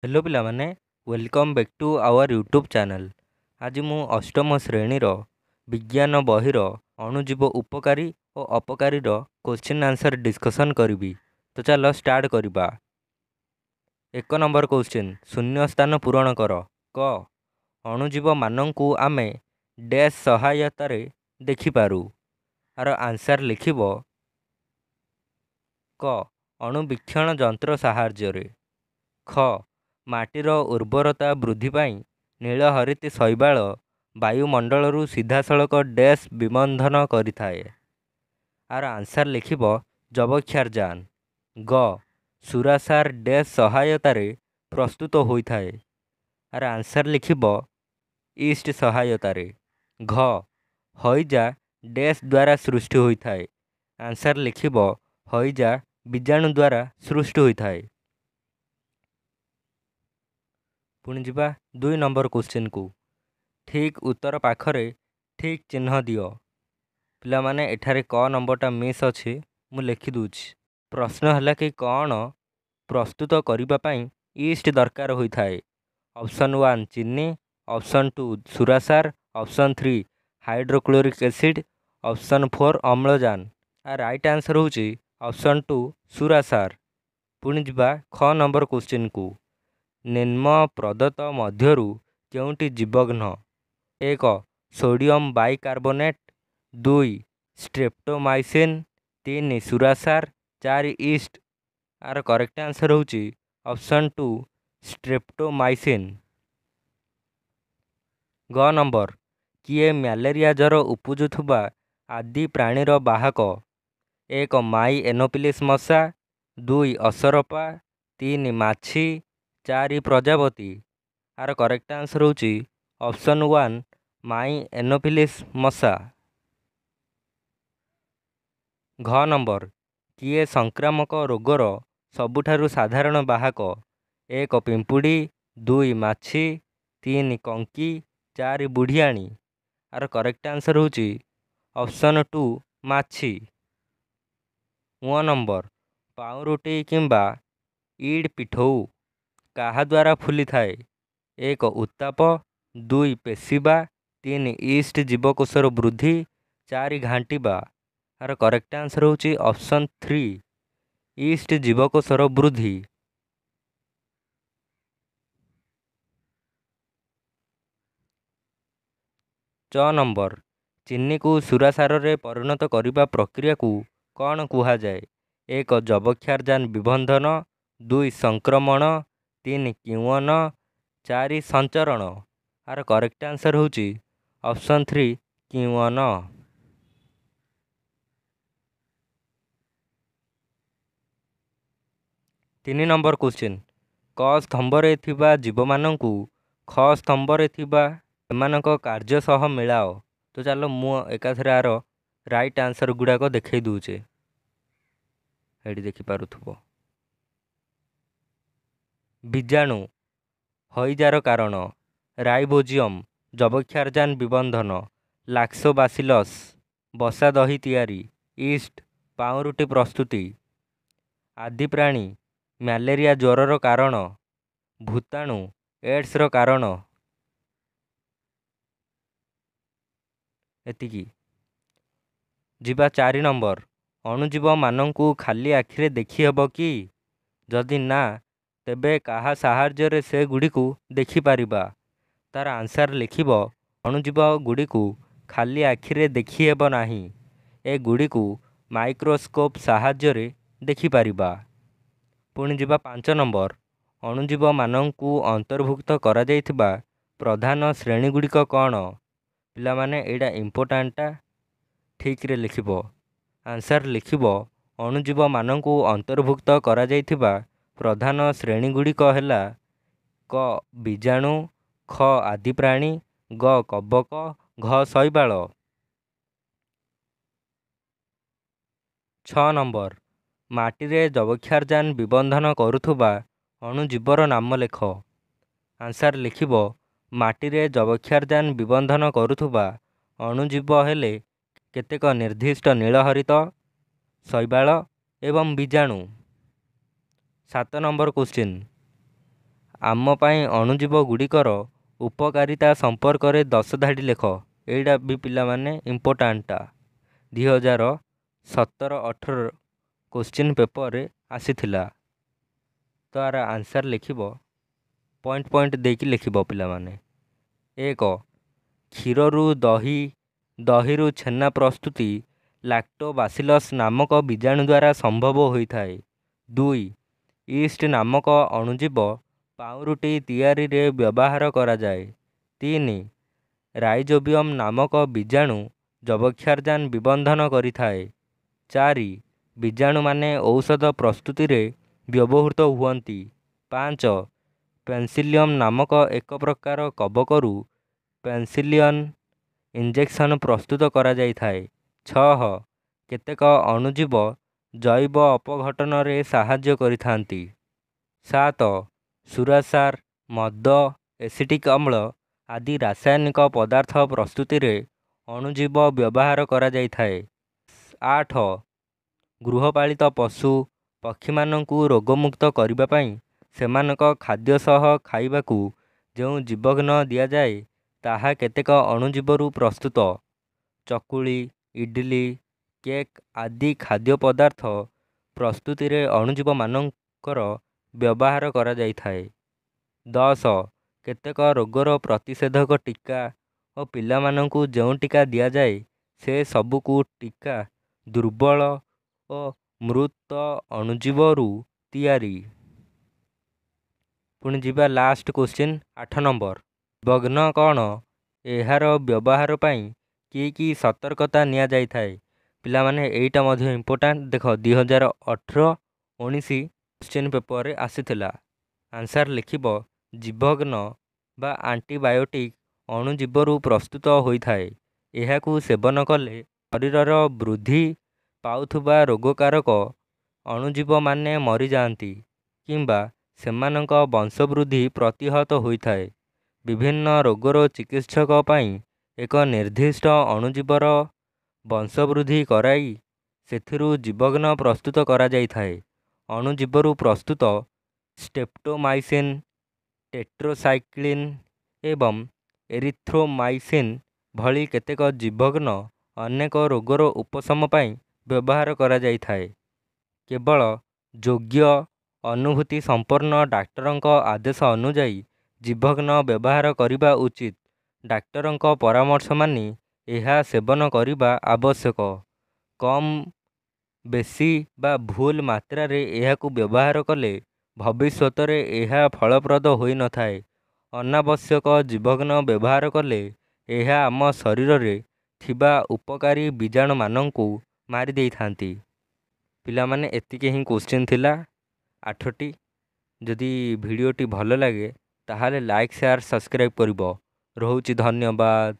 Hello पिलामाने welcome back to our YouTube channel. आज मु अष्टम श्रेणीर विज्ञान बहिर अणुजीव उपकारी और अपकारी क्वेश्चन आंसर डिस्कसन करी। तो चलो स्टार्ट करवा। एक नंबर क्वेश्चन, शून्य स्थान पूरण कर। क अणुजीव मानू आमे डैश सहायतार देखिपारू। आर आंसर लिखिब क अणुवीक्षण जंत्र साहाय्य। ख माटीर उर्वरता वृद्धि पाई नीलहरित शैवाल वायुमंडलरू सीधासलख डैश विबंधन करिथाए। आर आंसर लिखिब जबक्षारजान। ग सुरासार डैश सहायतार प्रस्तुत होइथाए। आर आंसर लिखिब ईस्ट सहायतार। घ हईजा डैश द्वारा सृष्टि होइथाए। आंसर लिखिब हईजा बीजाणु द्वारा सृष्टि होइथाए। पुणी जा 2 नंबर क्वेश्चन को, ठीक उत्तर पाखरे ठीक चिन्ह दियो। पिला माने एठारे क नंबरटा मिस अच्छे, मु लिखि दूची। प्रश्न है कि कौन प्रस्तुत करने पाई ईस्ट दरकार होता है। ऑप्शन 1 चीनी, ऑप्शन 2 सुरासार, ऑप्शन 3 हाइड्रोक्लोरिक एसिड, ऑप्शन 4 अम्लजान। आ राइट आंसर होची ऑप्शन 2 सुरासार। पुणी जा ख नंबर क्वेश्चन को, निम्न प्रदत्त मध्यरु केउंटी जीवघ्न। 1 सोडियम बाइकार्बोनेट, 2 स्ट्रेप्टोमाइसिन, 3 सुरासार, 4 ईस्ट। आर करेक्ट आंसर होची ऑप्शन 2 स्ट्रेप्टोमाइसिन। ग नंबर, किए मलेरिया ज्वर उपजुथुबा आदि प्राणीर बाहक। 1 माई एनोफिलिस मशा, 2 असरपा, 3 माछी, 4 प्रजापति। आर करेक्ट आंसर होची ऑप्शन 1 माई एनोफिलिस मशा। घ नंबर, किए संक्रामक रोगर सबुठारु साधारण बाहक। 1 पिंपुड़ी, 2 माछी, 3 कंकी, 4 बुढ़ियाणी। आर करेक्ट आंसर होची ऑप्शन 2 माछी। व नंबर, पाउरुटी किंबा ईड पिठौ काहा द्वारा फुली थाए। 1 उत्ताप, 2 पेशिबा, 3 ईस्ट जीवकोशर वृद्धि, 4 घांटिबा। आर करेक्ट आंसर होची ऑप्शन 3 ईस्ट जीवकोशर वृद्धि। च नंबर, चीनी को सुरासार रे परिणत करने प्रक्रिया को कौन कुहा जाए। 1 जबक्षारजान विबंधन, 2 संक्रमण, 3 किण्वन, 4 संचरण। आर करेक्ट आंसर होची ऑप्शन 3 किण्वन। 3 नंबर क्वेश्चन, क स्तंभरे थिबा जीव मानंकु ख स्तंभरे थिबा एमानक कार्य सह मिलाओ। तो चलो मु एकाथरे आर राइट आंसर गुड़ाक देखई दूचे। एटी देखि पारुथबो। बीजाणु हईजार कारण, राइबोजियम जबक्षारजान विबंधन, लाक्सोबासिलस बसा दही तैयारी, ईस्ट पाउरुटी प्रस्तुति, आदि प्राणी मलेरिया ज्वरर कारण, भूताणु एड्सर कारण। एतिकी जीवा 4 नंबर, अणुजीव मानंकु खाली आखिरे देखी हेब कि। जदि ना, तेबे काहा साहाय्य से गुड़िकु देखि पारिबा। तार आंसर लिखिब अणुजीव गुड़िकु खाली आखिरे देखी हेब नाही, ए गुड़िकु माइक्रोस्कोप साहाय्य देखि पारिबा। पुणी जीवा 5 नंबर, अणुजीव मानंकु अंतर्भुक्त करा जाइथिबा प्रधान श्रेणी गुड़िक कौन। पिला माने एडा इम्पोर्टान्टा ठीक रे लिखिब। आंसर लिखिब अणुजीव मानंकु अंतर्भुक्त करा जाइथिबा प्रधान श्रेणी गुड़िक हैला क बीजाणु, ख आदि प्राणी, ग कबक, घ शैवाल। 6 नंबर, माटीरे जबक्षारजान विबंधन करुथुबा अणुजीवर नाम लेख। आंसर लिखिब माटीरे जबक्षारजान विबंधन करुथुबा अणुजीव हेले केतेक निर्दिष्ट नीलहरित शैवाल एवं बीजाणु। 7 नंबर क्वेश्चन, ଆମ ପାଇଁ ଅଣୁଜୀବ ଗୁଡ଼ିକର ଉପକାରିତା ସମ୍ପର୍କରେ 10 ଧାଡ଼ି ଲେଖ। ଏଇଟା ବି ପିଲାମାନେ ଇମ୍ପୋର୍ଟାଣ୍ଟଟା 2017-18 କୋଶ୍ଚିନ୍ ପେପରରେ ଆସିଥିଲା। ତ ଆର ଆନ୍ସର୍ ଲେଖିବ, ପଏଣ୍ଟ ପଏଣ୍ଟ ଦେଇକି ଲେଖିବ ପିଲାମାନେ। 1. କ୍ଷୀରରୁ ଦହି, ଦହିରୁ ଛେନା ପ୍ରସ୍ତୁତି ଲାକ୍ଟୋବାସିଲସ୍ ନାମକ ବୀଜାଣୁ ଦ୍ୱାରା ସମ୍ଭବ ହୋଇଥାଏ। 2. ଇଷ୍ଟ ନାମକ ଅଣୁଜୀବ ପାଉଁରୁଟି ତିଆରିରେ ବ୍ୟବହାର କରାଯାଏ। 3. ରାଇଜୋବିୟମ୍ ନାମକ ବୀଜାଣୁ ଯବକ୍ଷାରଜାନ ବିବନ୍ଧନ କରିଥାଏ। 4. ବୀଜାଣୁମାନେ ଔଷଧ ପ୍ରସ୍ତୁତିରେ ବ୍ୟବହୃତ ହୁଅନ୍ତି। 5. ପେନିସିଲିୟମ୍ ନାମକ ଏକ ପ୍ରକାର କବକରୁ ପେନିସିଲିୟନ୍ ଇଞ୍ଜେକ୍ସନ୍ ପ୍ରସ୍ତୁତ କରାଯାଇଥାଏ। 6. କେତେକ ଅଣୁଜୀବ ଜୈବ ଅପଘଟନରେ ସାହାଯ୍ୟ କରିଥାନ୍ତି। 7. ସୁରାସାର, ମଦ, ଏସିଟିକ୍ ଅମ୍ଳ ଆଦି ରାସାୟନିକ ପଦାର୍ଥ ପ୍ରସ୍ତୁତିରେ ଅଣୁଜୀବ ବ୍ୟବହାର କରାଯାଇଥାଏ। 8. ଗୃହପାଳିତ ପଶୁ ପକ୍ଷୀମାନଙ୍କୁ ରୋଗମୁକ୍ତ କରିବା ପାଇଁ ସେମାନଙ୍କ ଖାଦ୍ୟ ସହ ଖାଇବାକୁ ଯେଉଁ ଜୀବଘ୍ନ ଦିଆଯାଏ ତାହା କେତେକ ଅଣୁଜୀବରୁ ପ୍ରସ୍ତୁତ। ଚକୁଳି, ଇଡଲି, କେକ୍ ଆଦି ଖାଦ୍ୟ ପଦାର୍ଥ ପ୍ରସ୍ତୁତିରେ ଅଣୁଜୀବମାନଙ୍କର ବ୍ୟବହାର କରାଯାଇଥାଏ। 10. କେତେକ ରୋଗର ପ୍ରତିଷେଧକ ଟୀକା ଓ ପିଲାମାନଙ୍କୁ ଯେଉଁ ଟୀକା ଦିଆଯାଏ ସେ ସବୁକୁ ଟୀକା ଦୁର୍ବଳ ଓ ମୃତ ଅଣୁଜୀବରୁ ତିଆରି। ପୁଣି ଯିବା ଲାଷ୍ଟ କୋଶ୍ଚିନ୍ 8 ନମ୍ବର। ଜୀବଘ୍ନ କ'ଣ? ଏହାର ବ୍ୟବହାର ପାଇଁ କି ସତର୍କତା ନିଆଯାଇଥାଏ? ପିଲାମାନେ ଏଇଟା ମଧ୍ୟ ଇମ୍ପୋର୍ଟାଣ୍ଟ। ଦେଖ 2018-19 କୋଶ୍ଚିନ୍ ପେପରରେ ଆସିଥିଲା। ଆନ୍ସର୍ ଲେଖିବ, ଜୀବଘ୍ନ ବା ଆଣ୍ଟିବାୟୋଟିକ୍ ଅଣୁଜୀବରୁ ପ୍ରସ୍ତୁତ ହୋଇଥାଏ। ଏହାକୁ ସେବନ କଲେ ଶରୀରର ବୃଦ୍ଧି ପାଉଥିବା ରୋଗକାରକ ଅଣୁଜୀବମାନେ ମରିଯାଆନ୍ତି କିମ୍ବା ସେମାନଙ୍କ ବଂଶବୃଦ୍ଧି ପ୍ରତିହତ ହୋଇଥାଏ। ବିଭିନ୍ନ ରୋଗର ଚିକିତ୍ସକ ପାଇଁ ଏକ ନିର୍ଦ୍ଦିଷ୍ଟ ଅଣୁଜୀବର ବଂଶବୃଦ୍ଧି କରାଇ ସେଥିରୁ ଜୀବଘ୍ନ ପ୍ରସ୍ତୁତ କରାଯାଇଥାଏ। ଅଣୁଜୀବରୁ ପ୍ରସ୍ତୁତ ଷ୍ଟ୍ରେପ୍ଟୋମାଇସିନ୍, ଟେଟ୍ରାସାଇକ୍ଲିନ୍ ଏବଂ ଏରିଥ୍ରୋମାଇସିନ୍ ଭଳି କେତେକ ଜୀବଘ୍ନ ଅନେକ ରୋଗର ଉପଶମ ପାଇଁ ବ୍ୟବହାର କରାଯାଇଥାଏ। କେବଳ ଯୋଗ୍ୟ ଅନୁଭୂତି ସମ୍ପନ୍ନ ଡାକ୍ତରଙ୍କ ଆଦେଶ ଅନୁଯାୟୀ ଜୀବଘ୍ନ ବ୍ୟବହାର କରିବା ଉଚିତ। ଡାକ୍ତରଙ୍କ ପରାମର୍ଶ ମାନି ଏହା ସେବନ କରିବା ଆବଶ୍ୟକ। କମ୍, ବେଶୀ ବା ଭୁଲ ମାତ୍ରାରେ ଏହାକୁ ବ୍ୟବହାର କଲେ ଭବିଷ୍ୟତରେ ଏହା ଫଳପ୍ରଦ ହୋଇନଥାଏ। ଅନାବଶ୍ୟକ ଜୀବଘ୍ନ ବ୍ୟବହାର କଲେ ଏହା ଆମ ଶରୀରରେ ଥିବା ଉପକାରୀ ବୀଜାଣୁମାନଙ୍କୁ ମାରି ଦେଇଥାନ୍ତି। ପିଲାମାନେ ଏତିକି ହିଁ କୋଶ୍ଚିନ୍ ଥିଲା 8ଟି। ଯଦି ଭିଡ଼ିଓଟି ଭଲ ଲାଗେ ତାହେଲେ ଲାଇକ୍, ସେୟାର, ସବସ୍କ୍ରାଇବ୍ କରିବ। ରହୁଛି, ଧନ୍ୟବାଦ।